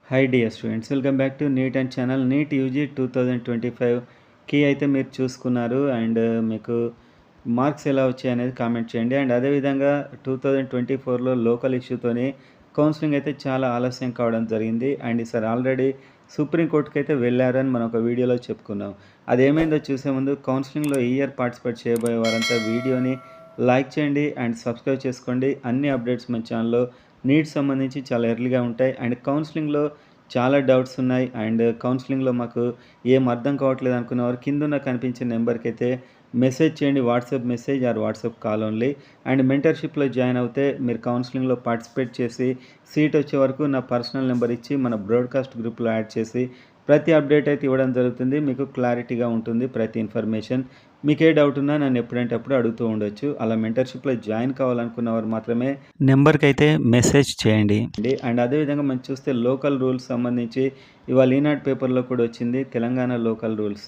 Hi dear students, welcome back to NEET and channel. NEET UG 2025కి అయితే మీరు చూసుకున్నారు. అండ్ మీకు మార్క్స్ ఎలా వచ్చాయి అనేది కామెంట్ చేయండి. అండ్ అదేవిధంగా 2024లో లోకల్ ఇష్యూతోని కౌన్సిలింగ్ అయితే చాలా ఆలస్యం కావడం జరిగింది. అండ్ ఈసారి ఆల్రెడీ సుప్రీంకోర్టుకి అయితే వెళ్ళారని మనం ఒక వీడియోలో చెప్పుకున్నాం. అదేమైందో చూసే ముందు కౌన్సిలింగ్లో ఈ ఇయర్ పార్టిసిపేట్ చేయబోయే వారంతా వీడియోని లైక్ చేయండి అండ్ సబ్స్క్రైబ్ చేసుకోండి. అన్ని అప్డేట్స్ మన ఛానల్లో నీట్ సంబంధించి చాలా ఎర్లీగా ఉంటాయి. అండ్ కౌన్సిలింగ్లో చాలా డౌట్స్ ఉన్నాయి. అండ్ కౌన్సిలింగ్లో మాకు ఏం అర్థం కావట్లేదు అనుకున్న వారు కింద కనిపించే నెంబర్కి అయితే మెసేజ్ చేయండి. WhatsApp message or WhatsApp call only. And మెంటర్షిప్లో జాయిన్ అవుతే మీరు కౌన్సిలింగ్లో పార్టిసిపేట్ చేసి సీట్ వచ్చే వరకు నా పర్సనల్ నెంబర్ ఇచ్చి మన బ్రాడ్కాస్ట్ గ్రూప్లో యాడ్ చేసి ప్రతి అప్డేట్ అయితే ఇవ్వడం జరుగుతుంది. మీకు క్లారిటీగా ఉంటుంది ప్రతి ఇన్ఫర్మేషన్. మీకు ఏ డౌట్ ఉన్నా నన్ను ఎప్పుడంటే అప్పుడు అడుగుతూ ఉండొచ్చు. అలా మెంటర్షిప్లో జాయిన్ కావాలనుకున్న వారు మాత్రమే నెంబర్కి అయితే మెసేజ్ చేయండి. అండ్ అదేవిధంగా మనం చూస్తే లోకల్ రూల్స్ సంబంధించి ఇవాళ ఈనాడు పేపర్లో కూడా వచ్చింది. తెలంగాణ లోకల్ రూల్స్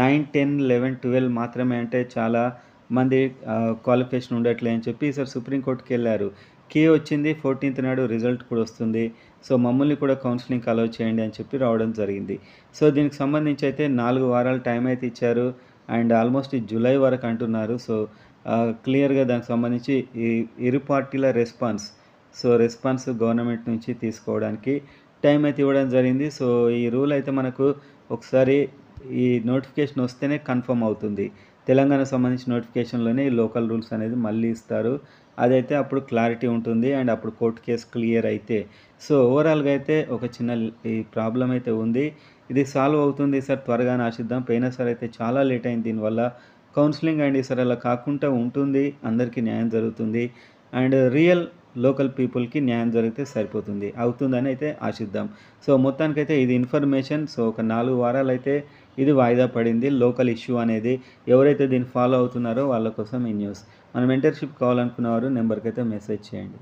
9, 10, 11, 12 మాత్రమే. అంటే చాలా మంది క్వాలిఫికేషన్ ఉండట్లే అని చెప్పి ఈసారి సుప్రీంకోర్టుకి వెళ్ళారు. కీ వచ్చింది 14th నాడు, రిజల్ట్ కూడా వస్తుంది. సో మమ్మల్ని కూడా కౌన్సిలింగ్కి అలౌ చేయండి అని చెప్పి రావడం జరిగింది. సో దీనికి సంబంధించి అయితే 4 వారాల టైం అయితే ఇచ్చారు. అండ్ ఆల్మోస్ట్ జూలై వరకు అంటున్నారు. సో క్లియర్గా దానికి సంబంధించి ఈ ఇరు పార్టీల రెస్పాన్స్ గవర్నమెంట్ నుంచి తీసుకోవడానికి టైం అయితే ఇవ్వడం జరిగింది. సో ఈ రూల్ అయితే మనకు ఒకసారి ఈ నోటిఫికేషన్ వస్తేనే కన్ఫర్మ్ అవుతుంది. తెలంగాణ సంబంధించిన నోటిఫికేషన్లోనే ఈ లోకల్ రూల్స్ అనేది మళ్ళీ ఇస్తారు. అదైతే అప్పుడు క్లారిటీ ఉంటుంది. అండ్ అప్పుడు కోర్టు కేసు క్లియర్ అయితే సో ఓవరాల్గా అయితే ఒక చిన్న ఈ ప్రాబ్లం అయితే ఉంది. ఇది సాల్వ్ అవుతుంది సార్, త్వరగా ఆశిద్దాం. పోయినసారి అయితే చాలా లేట్ అయింది దీనివల్ల కౌన్సిలింగ్. అండ్ ఈసారి అలా కాకుండా ఉంటుంది, అందరికీ న్యాయం జరుగుతుంది. అండ్ రియల్ లోకల్ పీపుల్కి న్యాయం జరిగితే సరిపోతుంది, అవుతుందని అయితే ఆశిద్దాం. సో మొత్తానికైతే ఇది ఇన్ఫర్మేషన్. సో ఒక 4 వారాలు అయితే ఇది వాయిదా పడింది లోకల్ ఇష్యూ అనేది. ఎవరైతే దీన్ని ఫాలో అవుతున్నారో వాళ్ళ కోసం ఈ న్యూస్. మన మెంటర్షిప్ కావాలనుకున్నవారు నెంబర్కి అయితే మెసేజ్ చేయండి.